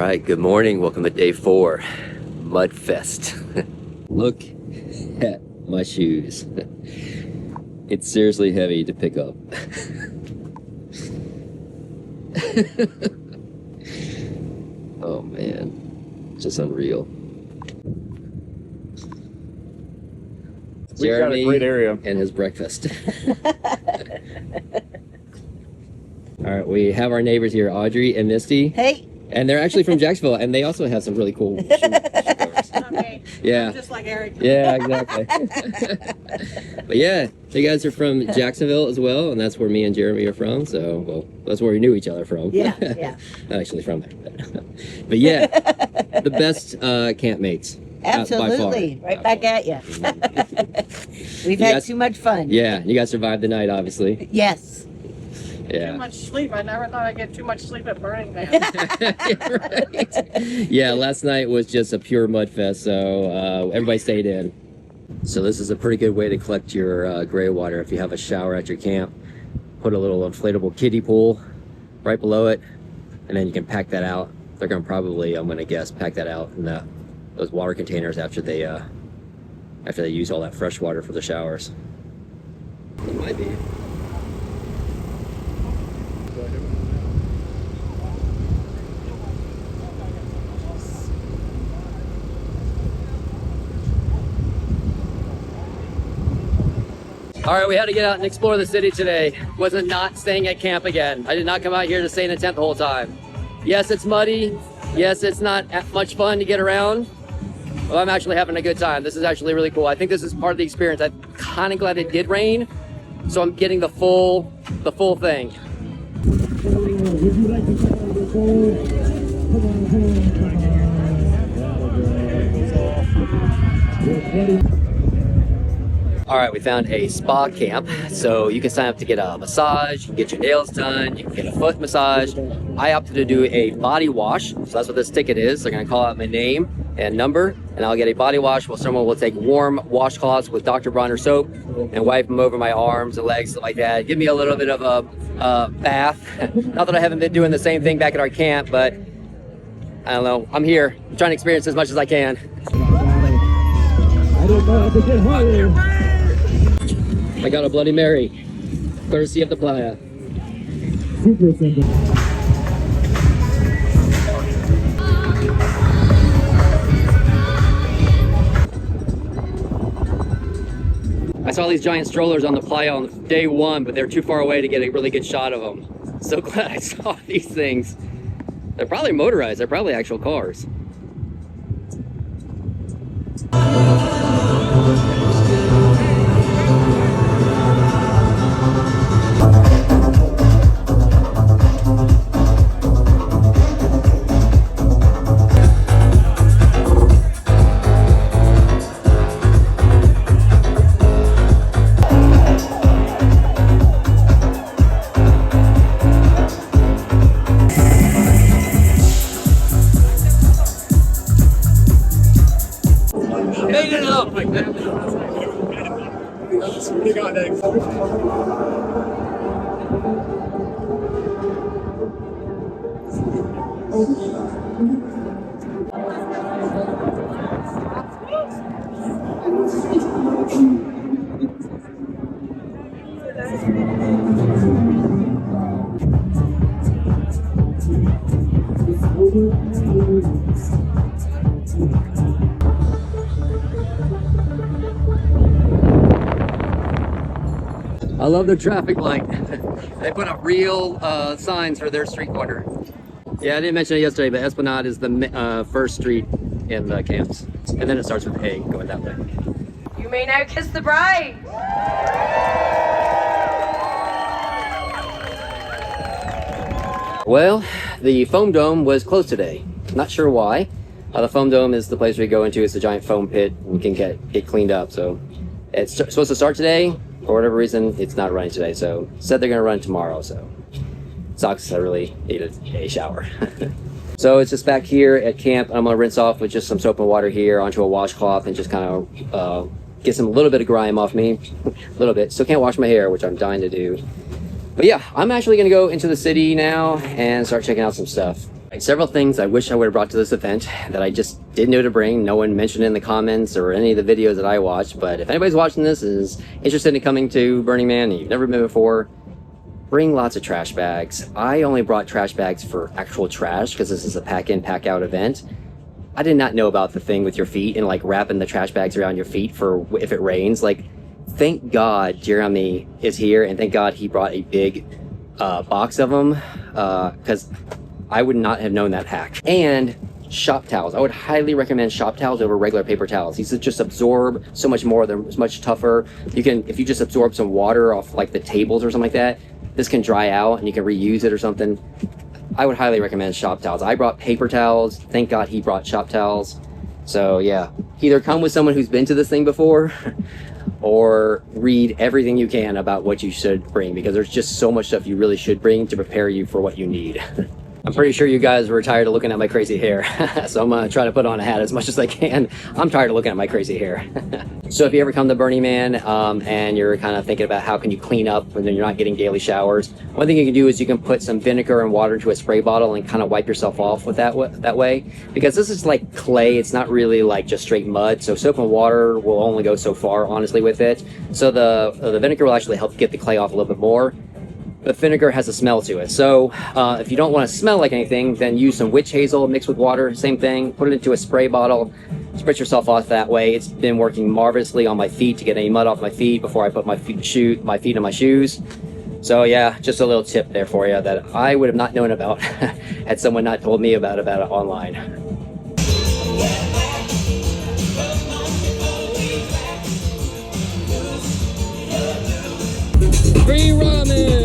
right, good morning. Welcome to day 4, Mud Fest. Look at my shoes. It's seriously heavy to pick up. Oh man, just unreal. We've got a great area. And his breakfast. All right, we have our neighbors here, Audrey and Misty. Hey. And they're actually from Jacksonville, and they also have some really cool shoe colors. Okay. Yeah. Just like Eric. Yeah, exactly. But yeah, so you guys are from Jacksonville as well, and that's where me and Jeremy are from. So, well, that's where we knew each other from. Yeah, yeah. Not actually from there. But yeah, the best campmates. Absolutely. Right back at you. We've had too much fun. Yeah, you guys survived the night, obviously. Yes. Yeah. Too much sleep. I never thought I'd get too much sleep at Burning Man. Right. Yeah, last night was just a pure mud fest, so everybody stayed in. So this is a pretty good way to collect your gray water. If you have a shower at your camp, put a little inflatable kiddie pool right below it, and then you can pack that out. They're gonna probably, I'm gonna guess, pack that out in those water containers after they use all that fresh water for the showers. It might be. All right, we had to get out and explore the city today. Wasn't not staying at camp again. I did not come out here to stay in a tent the whole time. Yes, it's muddy. Yes, it's not much fun to get around. Well, I'm actually having a good time. This is actually really cool. I think this is part of the experience. I'm kind of glad it did rain, so I'm getting the full thing. All right, we found a spa camp, so you can sign up to get a massage, you can get your nails done, you can get a foot massage. I opted to do a body wash, so that's what this ticket is. They're gonna call out my name and number, and I'll get a body wash where someone will take warm washcloths with Dr. Bronner soap and wipe them over my arms and legs, stuff like that. Give me a little bit of a bath. Not that I haven't been doing the same thing back at our camp, but I don't know, I'm here. I'm trying to experience as much as I can. I got a Bloody Mary, courtesy of the Playa. Super simple. I saw these giant strollers on the Playa on day 1, but they're too far away to get a really good shot of them. So glad I saw these things. They're probably motorized, they're probably actual cars. Made it up! I love the traffic light. They put up real signs for their street corner. Yeah, I didn't mention it yesterday, but Esplanade is the first street in the camps. And then it starts with A, going that way. You may now kiss the bride. Well, the foam dome was closed today. Not sure why. The foam dome is the place we go into. It's a giant foam pit. We can get cleaned up. So it's supposed to start today. For whatever reason, it's not running today. So said they're gonna run tomorrow. So sucks. I really needed a shower. So it's just back here at camp. I'm gonna rinse off with just some soap and water here onto a washcloth and just kind of get a little bit of grime off me. A little bit. Still can't wash my hair, which I'm dying to do. But yeah, I'm actually gonna go into the city now and start checking out some stuff. Several things I wish I would have brought to this event that I just didn't know to bring. No one mentioned it in the comments or any of the videos that I watched, but if anybody's watching this and is interested in coming to Burning Man and you've never been before, bring lots of trash bags. I only brought trash bags for actual trash because this is a pack-in, pack-out event. I did not know about the thing with your feet and like wrapping the trash bags around your feet for if it rains. Like, thank God Jeremy is here, and thank God he brought a big box of them, because I would not have known that hack. And shop towels. I would highly recommend shop towels over regular paper towels. These just absorb so much more. They're much tougher. You can, if you just absorb some water off like the tables or something like that, this can dry out and you can reuse it or something. I would highly recommend shop towels. I brought paper towels. Thank God he brought shop towels. So yeah, either come with someone who's been to this thing before or read everything you can about what you should bring, because there's just so much stuff you really should bring to prepare you for what you need. I'm pretty sure you guys were tired of looking at my crazy hair, so I'm gonna try to put on a hat as much as I can. I'm tired of looking at my crazy hair. So if you ever come to Burning Man and you're kind of thinking about how can you clean up when you're not getting daily showers, one thing you can do is you can put some vinegar and water into a spray bottle and kind of wipe yourself off with that way, because this is like clay. It's not really like just straight mud, so soap and water will only go so far, honestly, with it. So the vinegar will actually help get the clay off a little bit more. But vinegar has a smell to it, so if you don't want to smell like anything, then use some witch hazel mixed with water, same thing, put it into a spray bottle, spritz yourself off that way. It's been working marvelously on my feet to get any mud off my feet before I put my feet in my shoes. So yeah, just a little tip there for you that I would have not known about had someone not told me about it online. Free ramen!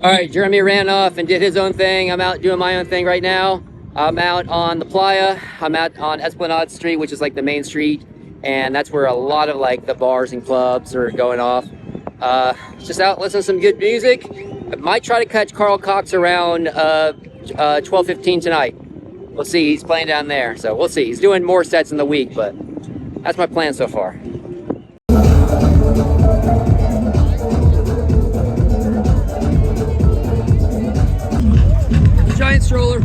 All right, Jeremy ran off and did his own thing. I'm out doing my own thing right now. I'm out on the Playa. I'm out on Esplanade Street, which is like the main street, and that's where a lot of like the bars and clubs are going off. Just out listening to some good music. I might try to catch Carl Cox around 12:15 tonight. We'll see. He's playing down there, so we'll see. He's doing more sets in the week, but that's my plan so far. Giant stroller.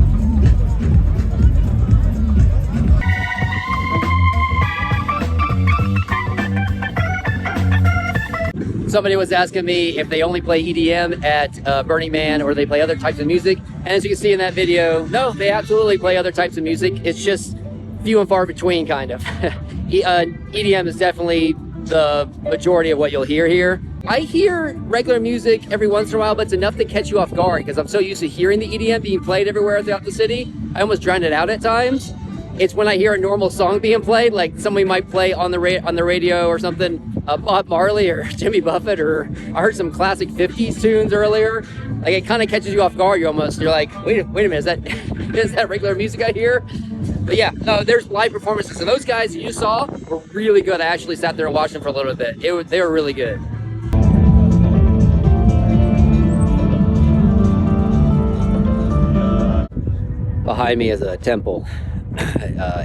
Somebody was asking me if they only play EDM at Burning Man or they play other types of music. And as you can see in that video, no, they absolutely play other types of music. It's just few and far between, kind of. EDM is definitely the majority of what you'll hear here. I hear regular music every once in a while, but it's enough to catch you off guard because I'm so used to hearing the EDM being played everywhere throughout the city. I almost drown it out at times. It's when I hear a normal song being played, like somebody might play on the radio or something, Bob Marley or Jimmy Buffett, or I heard some classic 50s tunes earlier. Like, it kind of catches you off guard. You're like, wait a minute, is that regular music I hear? But yeah, no, there's live performances, and those guys you saw were really good. I actually sat there and watched them for a little bit. They were really good. Behind me is a temple.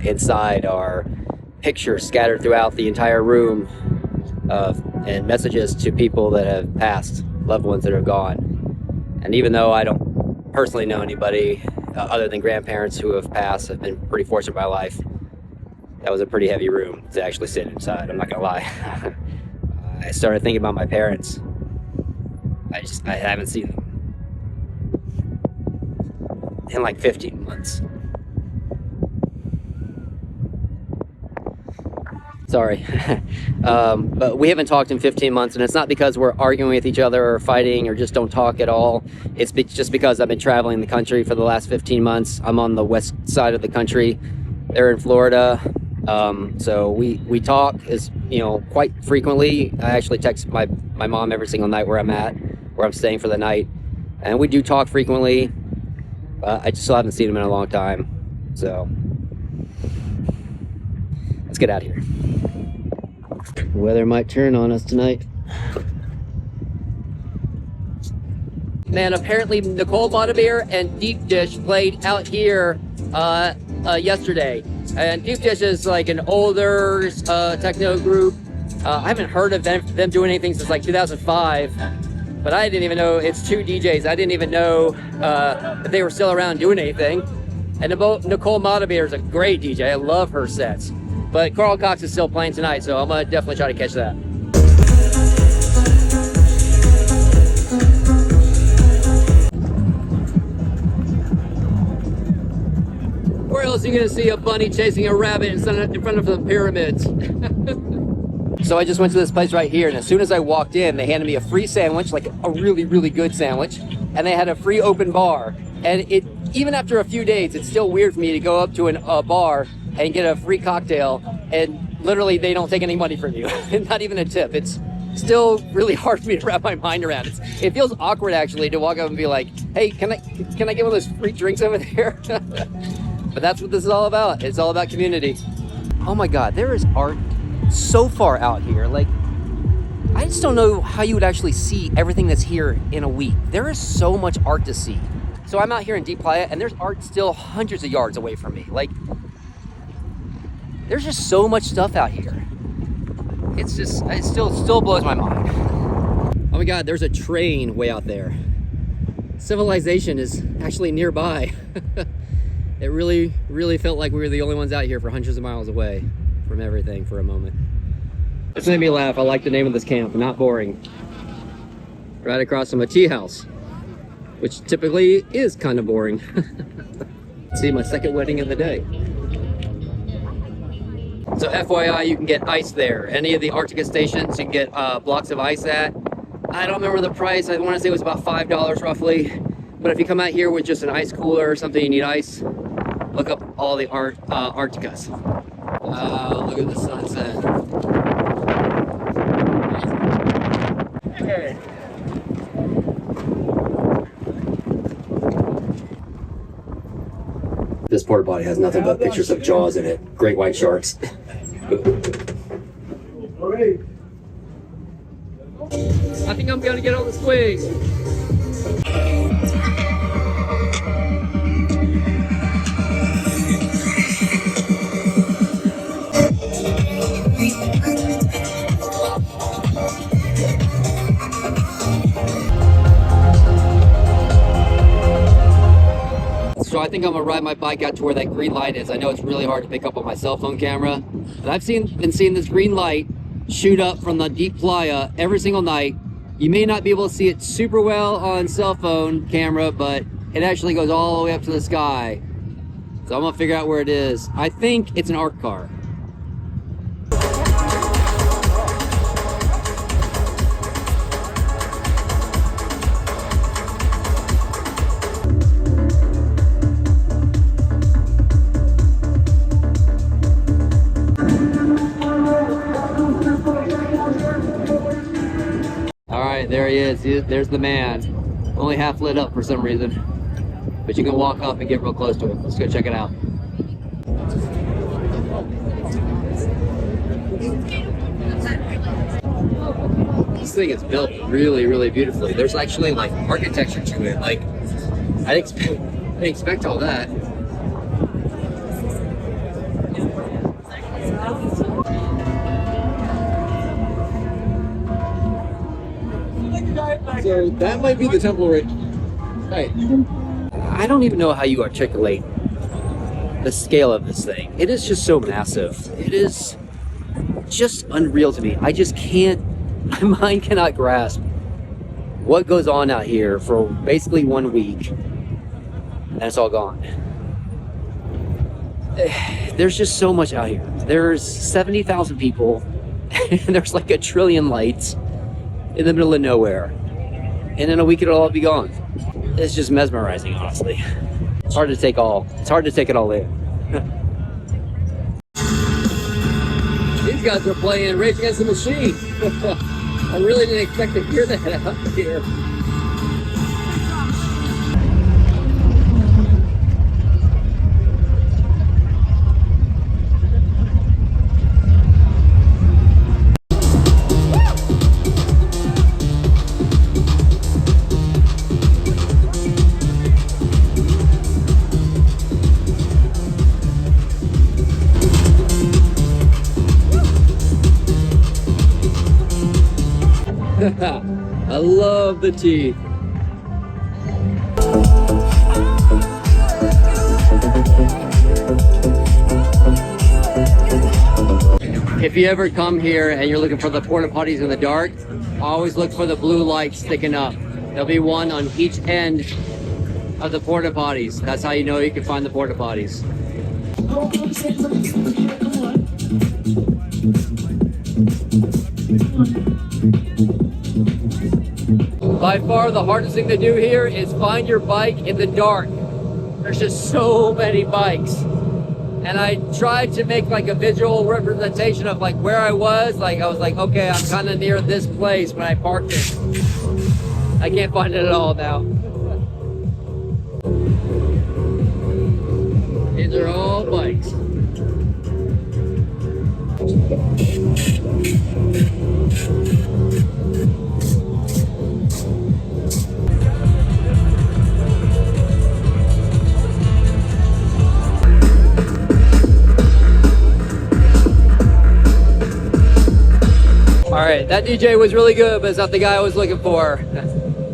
Inside are pictures scattered throughout the entire room and messages to people that have passed, loved ones that are gone. And even though I don't personally know anybody other than grandparents who have passed, I've been pretty fortunate in my life. That was a pretty heavy room to actually sit inside, I'm not gonna lie. I started thinking about my parents. I haven't seen them in like 15 months. Sorry. But we haven't talked in 15 months, and it's not because we're arguing with each other or fighting or just don't talk at all. It's just because I've been traveling the country for the last 15 months. I'm on the west side of the country. They're in Florida. So we talk quite frequently. I actually text my mom every single night where I'm staying for the night. And we do talk frequently. I just still haven't seen them in a long time. So let's get out of here. The weather might turn on us tonight. Man, apparently Nicole Bottomere and Deep Dish played out here yesterday. And Deep Dish is like an older techno group. I haven't heard of them doing anything since like 2005. But I didn't even know it's two DJs. I didn't even know that they were still around doing anything. And Nicole Bottomere is a great DJ. I love her sets. But Carl Cox is still playing tonight, so I'm gonna definitely try to catch that. Where else are you gonna see a bunny chasing a rabbit in front of the pyramids? So I just went to this place right here, and as soon as I walked in, they handed me a free sandwich, like a really, really good sandwich, and they had a free open bar. And even after a few days, it's still weird for me to go up to a bar and get a free cocktail, and literally they don't take any money from you, not even a tip. It's still really hard for me to wrap my mind around. It feels awkward actually to walk up and be like, hey, can I get one of those free drinks over there? But that's what this is all about. It's all about community. Oh my God, there is art so far out here. Like, I just don't know how you would actually see everything that's here in a week. There is so much art to see. So I'm out here in Deep Playa, and there's art still hundreds of yards away from me. Like, there's just so much stuff out here. It still blows my mind. Oh my God, there's a train way out there. Civilization is actually nearby. It really, really felt like we were the only ones out here for hundreds of miles away from everything for a moment. This made me laugh. I like the name of this camp, Not Boring. Right across from a tea house, which typically is kind of boring. See, my second wedding of the day. So FYI, you can get ice there. Any of the Arctica stations, you can get blocks of ice at. I don't remember the price. I want to say it was about $5 roughly. But if you come out here with just an ice cooler or something, you need ice, look up all the Arcticas. Look at the sunset. Okay. This porta potty has nothing but pictures of Jaws in it. Great white sharks. I think I'm gonna get on the swing. So I think I'm gonna ride my bike out to where that green light is. I know it's really hard to pick up on my cell phone camera, but I've been seeing this green light shoot up from the Deep Playa every single night. You may not be able to see it super well on cell phone camera, but it actually goes all the way up to the sky. So I'm gonna figure out where it is. I think it's an ARC car. There he is. There's the man. Only half lit up for some reason. But you can walk up and get real close to it. Let's go check it out. This thing is built really, really beautifully. There's actually like architecture to it. Like, I didn't expect all that. So that might be the temple right. I don't even know how you articulate the scale of this thing. It is just so massive. It is just unreal to me. I just can't, my mind cannot grasp what goes on out here for basically 1 week, and it's all gone. There's just so much out here. There's 70,000 people, and there's like a trillion lights in the middle of nowhere. And in a week it'll all be gone. It's just mesmerizing, honestly. It's hard to take it's hard to take it all in. These guys are playing Rage Against the Machine. I really didn't expect to hear that out here. I love the teeth. If you ever come here and you're looking for the porta potties in the dark, always look for the blue light sticking up. There'll be one on each end of the porta potties. That's how you know you can find the porta potties. By far the hardest thing to do here is find your bike in the dark. There's just so many bikes. And I tried to make like a visual representation of like where I was. Like I was like, okay, I'm kind of near this place when I parked it. I can't find it at all now. These are all bikes. All right, that DJ was really good, but it's not the guy I was looking for.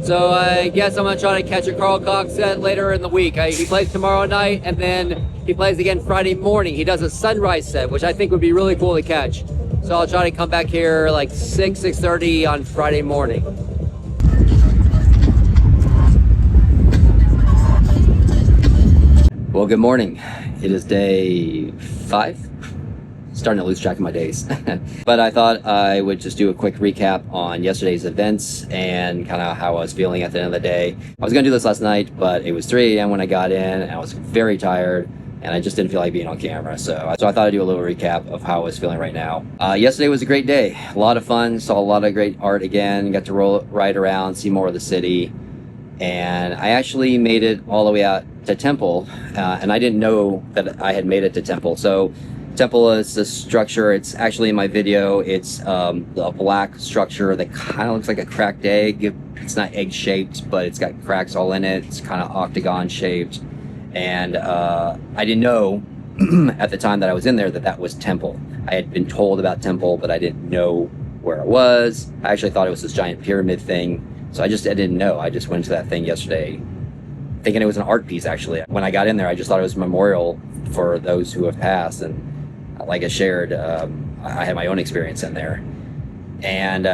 So I guess I'm gonna try to catch a Carl Cox set later in the week. He plays tomorrow night, and then he plays again Friday morning. He does a sunrise set, which I think would be really cool to catch. So I'll try to come back here like 6:30 on Friday morning. Well, good morning. It is day 5. Starting to lose track of my days. But I thought I would just do a quick recap on yesterday's events and kind of how I was feeling at the end of the day. I was gonna do this last night, but it was 3 a.m. when I got in and I was very tired and I just didn't feel like being on camera. So I thought I'd do a little recap of how I was feeling right now. Yesterday was a great day. A lot of fun, saw a lot of great art again, got to ride around, see more of the city. And I actually made it all the way out to Temple, and I didn't know that I had made it to Temple. So Temple is a structure, it's actually in my video, it's a black structure that kind of looks like a cracked egg. It's not egg shaped, but it's got cracks all in it. It's kind of octagon shaped. And I didn't know at the time that I was in there that that was Temple. I had been told about Temple, but I didn't know where it was. I actually thought it was this giant pyramid thing. So I didn't know. I just went to that thing yesterday thinking it was an art piece, actually. When I got in there, I just thought it was a memorial for those who have passed. And like I shared, I had my own experience in there. And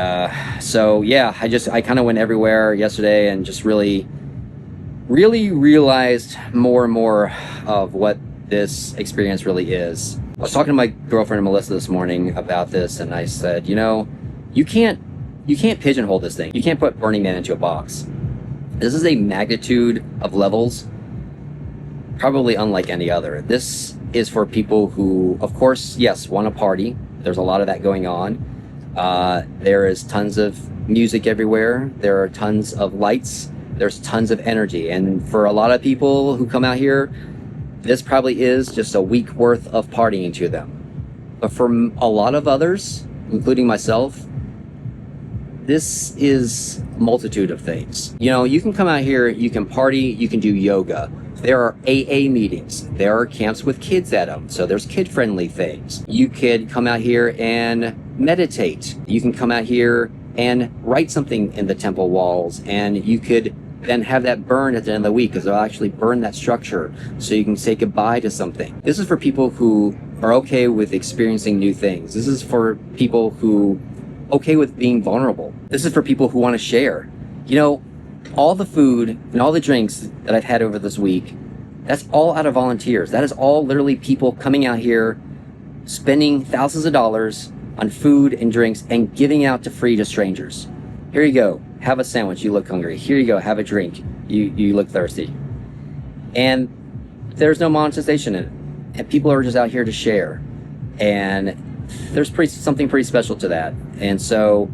so, yeah, I kind of went everywhere yesterday and just really realized more and more of what this experience really is. I was talking to my girlfriend Melissa this morning about this, and I said, you know, you can't pigeonhole this thing. You can't put Burning Man into a box. This is a magnitude of levels probably unlike any other. This is for people who, of course, yes, want to party. There's a lot of that going on. There is tons of music everywhere. There are tons of lights. There's tons of energy. And for a lot of people who come out here, this probably is just a week worth of partying to them. But for a lot of others, including myself, this is a multitude of things. You know, you can come out here, you can party, you can do yoga. There are AA meetings. There are camps with kids at them. So there's kid-friendly things. You could come out here and meditate. You can come out here and write something in the temple walls, and you could then have that burn at the end of the week, because they'll actually burn that structure so you can say goodbye to something. This is for people who are okay with experiencing new things. This is for people who okay with being vulnerable. This is for people who want to share. You know, all the food and all the drinks that I've had over this week, that's all out of volunteers. That is all literally people coming out here, spending thousands of dollars on food and drinks and giving out to free to strangers. Here you go, have a sandwich, you look hungry. Here you go, have a drink, you look thirsty. And there's no monetization in it. And people are just out here to share. And there's something pretty special to that. And so,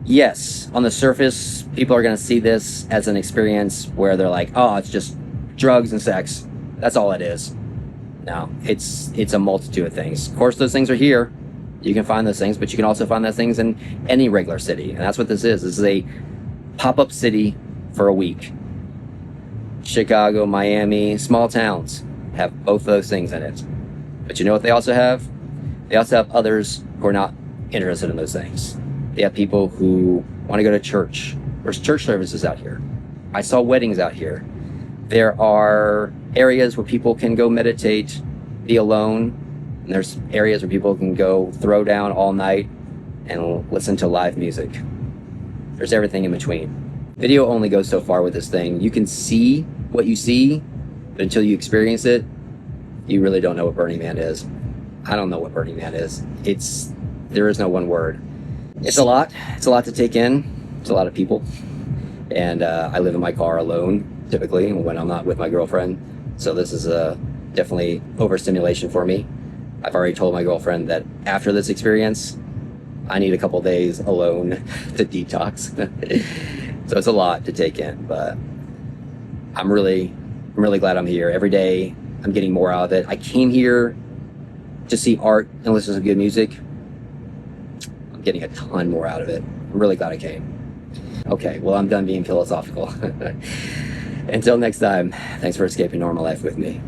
yes, on the surface, people are gonna see this as an experience where they're like, oh, it's just drugs and sex. That's all it is. No, it's a multitude of things. Of course, those things are here. You can find those things, but you can also find those things in any regular city. And that's what this is. This is a pop-up city for a week. Chicago, Miami, small towns have both those things in it. But you know what they also have? They also have others who are not interested in those things. They have people who want to go to church. There's church services out here. I saw weddings out here. There are areas where people can go meditate, be alone. And there's areas where people can go throw down all night and listen to live music. There's everything in between. Video only goes so far with this thing. You can see what you see, but until you experience it, you really don't know what Burning Man is. I don't know what Burning Man is. There is no one word. It's a lot to take in. It's a lot of people. And I live in my car alone, typically, when I'm not with my girlfriend. So this is definitely overstimulation for me. I've already told my girlfriend that after this experience, I need a couple days alone to detox. So it's a lot to take in, but I'm really glad I'm here. Every day I'm getting more out of it. I came here to see art and listen to good music. I'm getting a ton more out of it. I'm really glad I came. Okay, well, I'm done being philosophical. Until next time, thanks for escaping normal life with me.